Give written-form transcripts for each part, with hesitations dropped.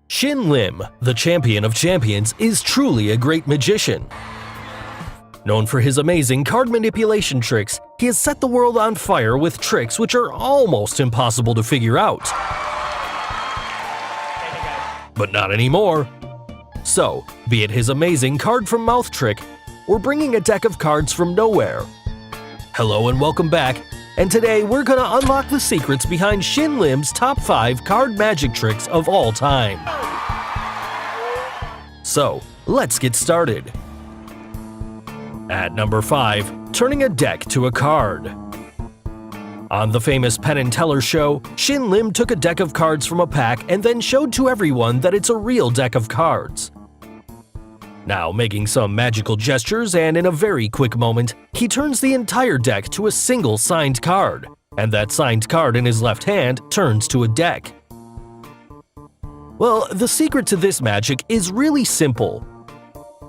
Shin Lim, the champion of champions, is truly a great magician. Known for his amazing card manipulation tricks, he has set the world on fire with tricks which are almost impossible to figure out. But not anymore. So, be it his amazing card from mouth trick, or bringing a deck of cards from nowhere. Hello and welcome back, and today we're gonna unlock the secrets behind Shin Lim's top 5 card magic tricks of all time. So, let's get started. At number 5, turning a deck to a card. On the famous Penn and Teller show, Shin Lim took a deck of cards from a pack and then showed to everyone that it's a real deck of cards. Now, making some magical gestures and in a very quick moment, he turns the entire deck to a single signed card, and that signed card in his left hand turns to a deck. Well, the secret to this magic is really simple.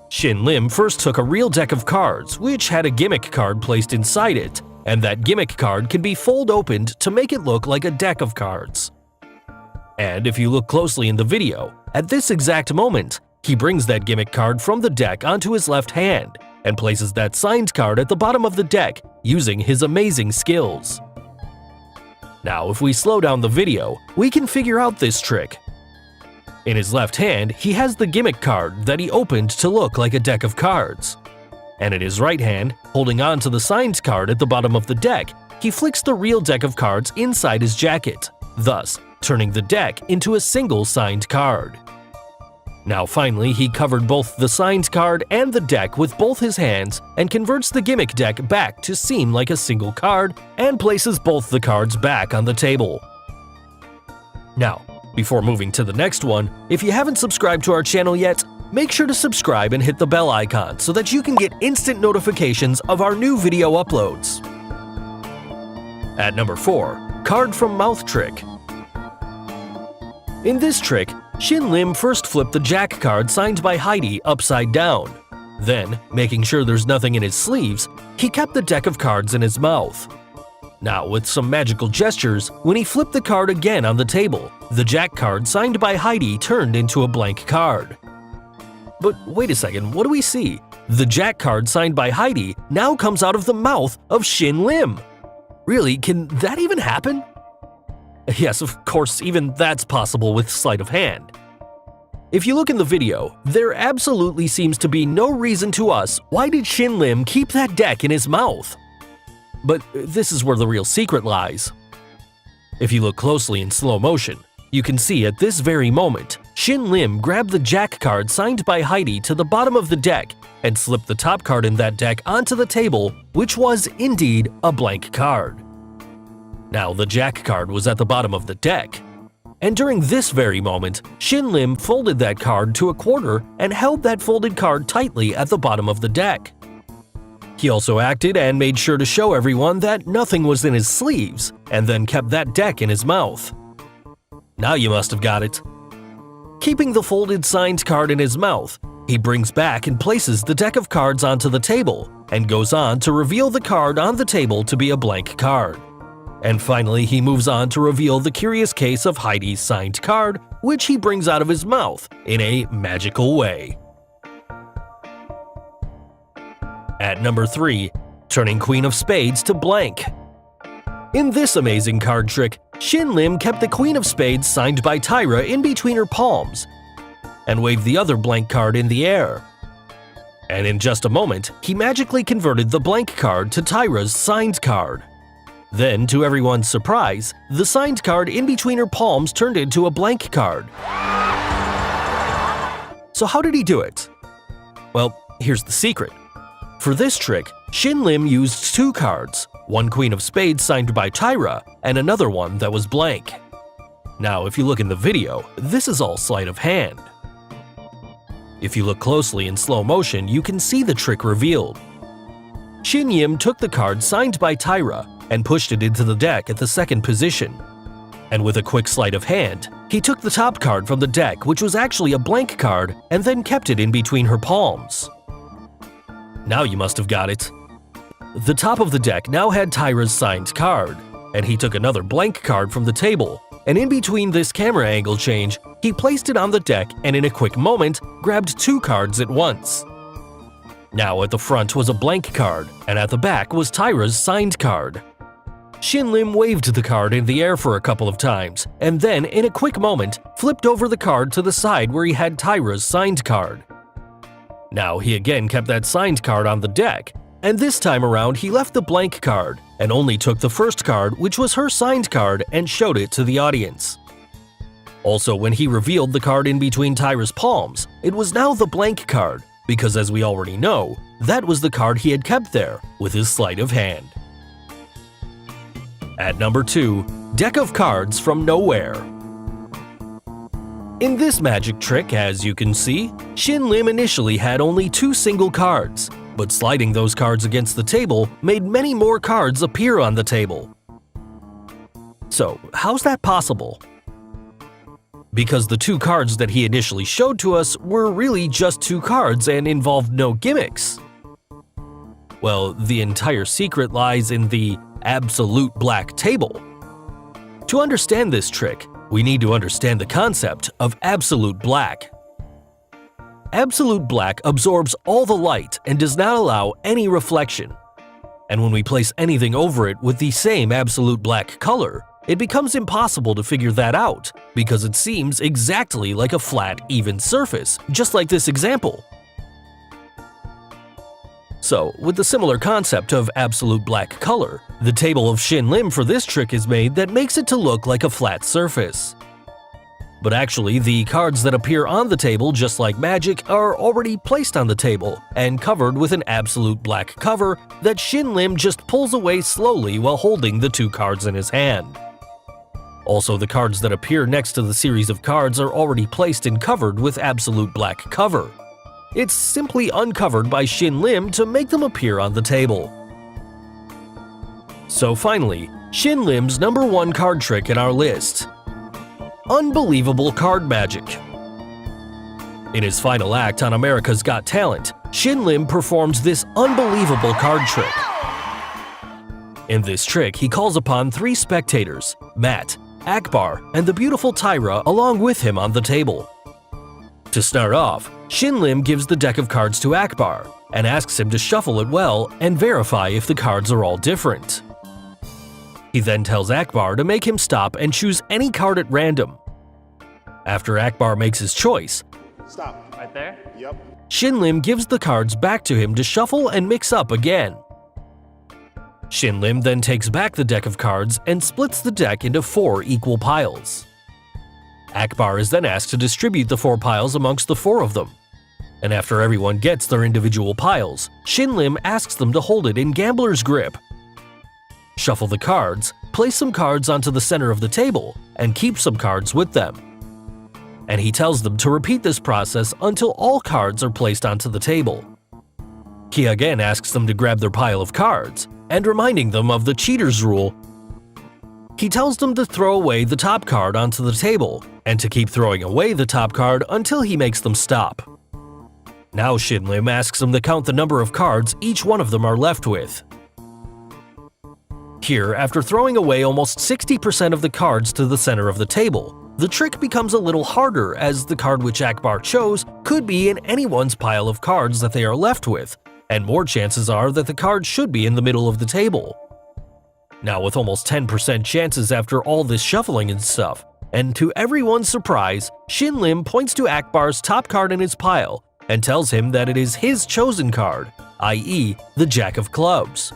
Shin Lim first took a real deck of cards, which had a gimmick card placed inside it, and that gimmick card can be fold opened to make it look like a deck of cards. And if you look closely in the video, at this exact moment, he brings that gimmick card from the deck onto his left hand and places that signed card at the bottom of the deck using his amazing skills. Now, if we slow down the video, we can figure out this trick. In his left hand, he has the gimmick card that he opened to look like a deck of cards. And in his right hand, holding on to the signed card at the bottom of the deck, he flicks the real deck of cards inside his jacket, thus turning the deck into a single signed card. Now finally, he covered both the signed card and the deck with both his hands and converts the gimmick deck back to seem like a single card and places both the cards back on the table. Now, before moving to the next one, if you haven't subscribed to our channel yet, make sure to subscribe and hit the bell icon so that you can get instant notifications of our new video uploads. At number 4, card from mouth trick. In this trick, Shin Lim first flipped the Jack card signed by Heidi upside down. Then, making sure there's nothing in his sleeves, he kept the deck of cards in his mouth. Now, with some magical gestures, when he flipped the card again on the table, the Jack card signed by Heidi turned into a blank card. But wait a second, what do we see? The Jack card signed by Heidi now comes out of the mouth of Shin Lim. Really, can that even happen? Yes, of course, even that's possible with sleight of hand. If you look in the video, there absolutely seems to be no reason to us why did Shin Lim keep that deck in his mouth. But this is where the real secret lies. If you look closely in slow motion, you can see at this very moment, Shin Lim grabbed the Jack card signed by Heidi to the bottom of the deck and slipped the top card in that deck onto the table, which was indeed a blank card. Now, the Jack card was at the bottom of the deck. And during this very moment, Shin Lim folded that card to a quarter and held that folded card tightly at the bottom of the deck. He also acted and made sure to show everyone that nothing was in his sleeves, and then kept that deck in his mouth. Now you must have got it. Keeping the folded signed card in his mouth, he brings back and places the deck of cards onto the table, and goes on to reveal the card on the table to be a blank card. And finally, he moves on to reveal the curious case of Heidi's signed card, which he brings out of his mouth in a magical way. At number 3, turning Queen of Spades to blank. In this amazing card trick, Shin Lim kept the Queen of Spades signed by Tyra in between her palms, and waved the other blank card in the air. And in just a moment, he magically converted the blank card to Tyra's signed card. Then, to everyone's surprise, the signed card in between her palms turned into a blank card. So how did he do it? Well, here's the secret. For this trick, Shin Lim used 2 cards, one Queen of Spades signed by Tyra and another one that was blank. Now, if you look in the video, this is all sleight of hand. If you look closely in slow motion, you can see the trick revealed. Shin Lim took the card signed by Tyra and pushed it into the deck at the second position. And with a quick sleight of hand, he took the top card from the deck, which was actually a blank card, and then kept it in between her palms. Now you must have got it. The top of the deck now had Tyra's signed card, and he took another blank card from the table and in between this camera angle change, he placed it on the deck and in a quick moment, grabbed 2 cards at once. Now at the front was a blank card, and at the back was Tyra's signed card. Shin Lim waved the card in the air for a couple of times, and then, in a quick moment, flipped over the card to the side where he had Tyra's signed card. Now he again kept that signed card on the deck, and this time around he left the blank card and only took the first card, which was her signed card, and showed it to the audience. Also, when he revealed the card in between Tyra's palms, it was now the blank card, because as we already know, that was the card he had kept there with his sleight of hand. At number 2, Deck of Cards from Nowhere. In this magic trick, as you can see, Shin Lim initially had only 2 single cards, but sliding those cards against the table made many more cards appear on the table. So, how's that possible? Because the 2 cards that he initially showed to us were really just 2 cards and involved no gimmicks. Well, the entire secret lies in the absolute black table. To understand this trick, we need to understand the concept of absolute black. Absolute black absorbs all the light and does not allow any reflection. And when we place anything over it with the same absolute black color, it becomes impossible to figure that out because it seems exactly like a flat, even surface, just like this example. So, with the similar concept of absolute black color, the table of Shin Lim for this trick is made that makes it to look like a flat surface. But actually, the cards that appear on the table, just like magic, are already placed on the table and covered with an absolute black cover that Shin Lim just pulls away slowly while holding the 2 cards in his hand. Also, the cards that appear next to the series of cards are already placed and covered with absolute black cover. It's simply uncovered by Shin Lim to make them appear on the table. So finally, Shin Lim's number 1 card trick in our list. Unbelievable card magic. In his final act on America's Got Talent, Shin Lim performed this unbelievable card trick. In this trick, he calls upon 3 spectators, Matt, Akbar, and the beautiful Tyra along with him on the table. To start off, Shin Lim gives the deck of cards to Akbar and asks him to shuffle it well and verify if the cards are all different. He then tells Akbar to make him stop and choose any card at random. After Akbar makes his choice, stop. Right there? Yep. Shin Lim gives the cards back to him to shuffle and mix up again. Shin Lim then takes back the deck of cards and splits the deck into 4 equal piles. Akbar is then asked to distribute the 4 piles amongst the 4 of them. And after everyone gets their individual piles, Shin Lim asks them to hold it in gambler's grip. Shuffle the cards, place some cards onto the center of the table, and keep some cards with them. And he tells them to repeat this process until all cards are placed onto the table. He again asks them to grab their pile of cards, and reminding them of the cheater's rule, he tells them to throw away the top card onto the table, and to keep throwing away the top card until he makes them stop. Now Shin Lim asks them to count the number of cards each one of them are left with. Here, after throwing away almost 60% of the cards to the center of the table, the trick becomes a little harder as the card which Akbar chose could be in anyone's pile of cards that they are left with, and more chances are that the card should be in the middle of the table. Now with almost 10% chances after all this shuffling and stuff, and to everyone's surprise, Shin Lim points to Akbar's top card in his pile and tells him that it is his chosen card, i.e. the Jack of Clubs.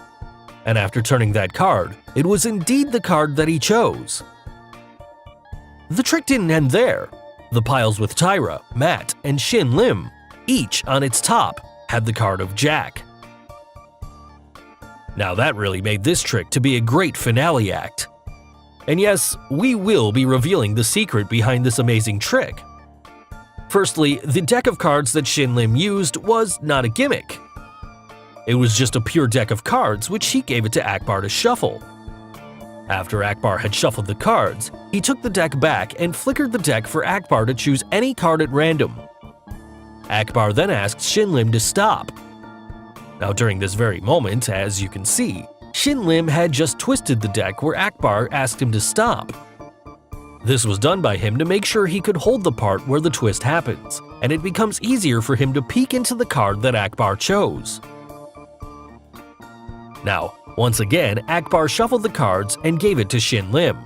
And after turning that card, it was indeed the card that he chose. The trick didn't end there. The piles with Tyra, Matt, and Shin Lim, each on its top, had the card of Jack. Now that really made this trick to be a great finale act. And yes, we will be revealing the secret behind this amazing trick. Firstly, the deck of cards that Shin Lim used was not a gimmick. It was just a pure deck of cards which he gave it to Akbar to shuffle. After Akbar had shuffled the cards, he took the deck back and flickered the deck for Akbar to choose any card at random. Akbar then asked Shin Lim to stop. Now during this very moment, as you can see, Shin Lim had just twisted the deck where Akbar asked him to stop. This was done by him to make sure he could hold the part where the twist happens, and it becomes easier for him to peek into the card that Akbar chose. Now, once again, Akbar shuffled the cards and gave it to Shin Lim.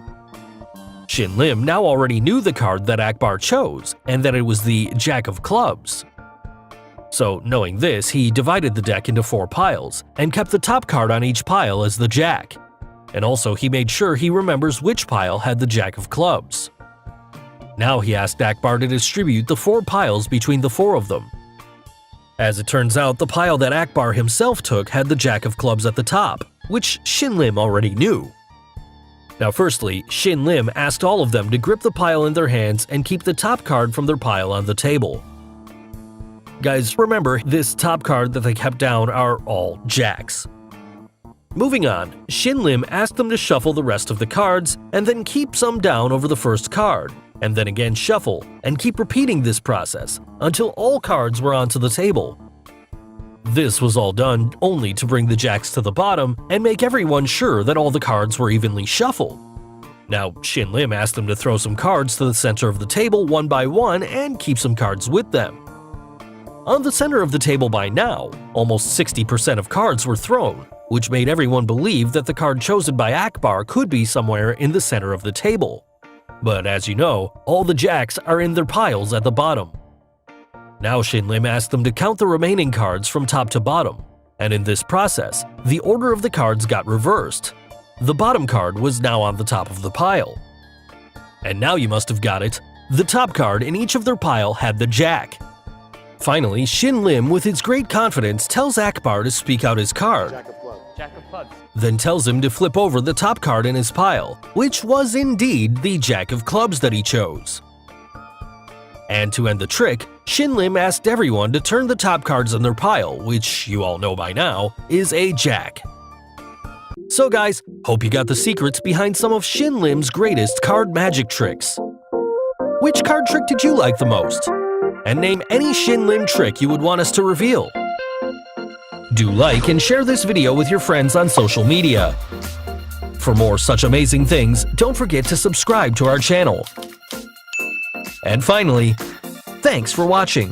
Shin Lim now already knew the card that Akbar chose, and that it was the Jack of Clubs. So, knowing this, he divided the deck into 4 piles, and kept the top card on each pile as the Jack. And also he made sure he remembers which pile had the Jack of Clubs. Now he asked Akbar to distribute the 4 piles between the 4 of them. As it turns out, the pile that Akbar himself took had the Jack of Clubs at the top, which Shin Lim already knew. Now firstly, Shin Lim asked all of them to grip the pile in their hands and keep the top card from their pile on the table. Guys, remember, this top card that they kept down are all Jacks. Moving on, Shin Lim asked them to shuffle the rest of the cards and then keep some down over the first card, and then again shuffle, and keep repeating this process until all cards were onto the table. This was all done only to bring the Jacks to the bottom and make everyone sure that all the cards were evenly shuffled. Now, Shin Lim asked them to throw some cards to the center of the table one by one and keep some cards with them. On the center of the table by now, almost 60% of cards were thrown, which made everyone believe that the card chosen by Akbar could be somewhere in the center of the table. But as you know, all the Jacks are in their piles at the bottom. Now Shin Lim asked them to count the remaining cards from top to bottom, and in this process, the order of the cards got reversed. The bottom card was now on the top of the pile. And now you must have got it, the top card in each of their pile had the Jack. Finally, Shin Lim, with his great confidence, tells Akbar to speak out his card. Jack of Clubs. Then tells him to flip over the top card in his pile, which was indeed the Jack of Clubs that he chose. And to end the trick, Shin Lim asked everyone to turn the top cards in their pile, which you all know by now, is a Jack. So guys, hope you got the secrets behind some of Shin Lim's greatest card magic tricks. Which card trick did you like the most? And name any Shin Lim trick you would want us to reveal. Do like and share this video with your friends on social media. For more such amazing things, don't forget to subscribe to our channel. And finally, thanks for watching.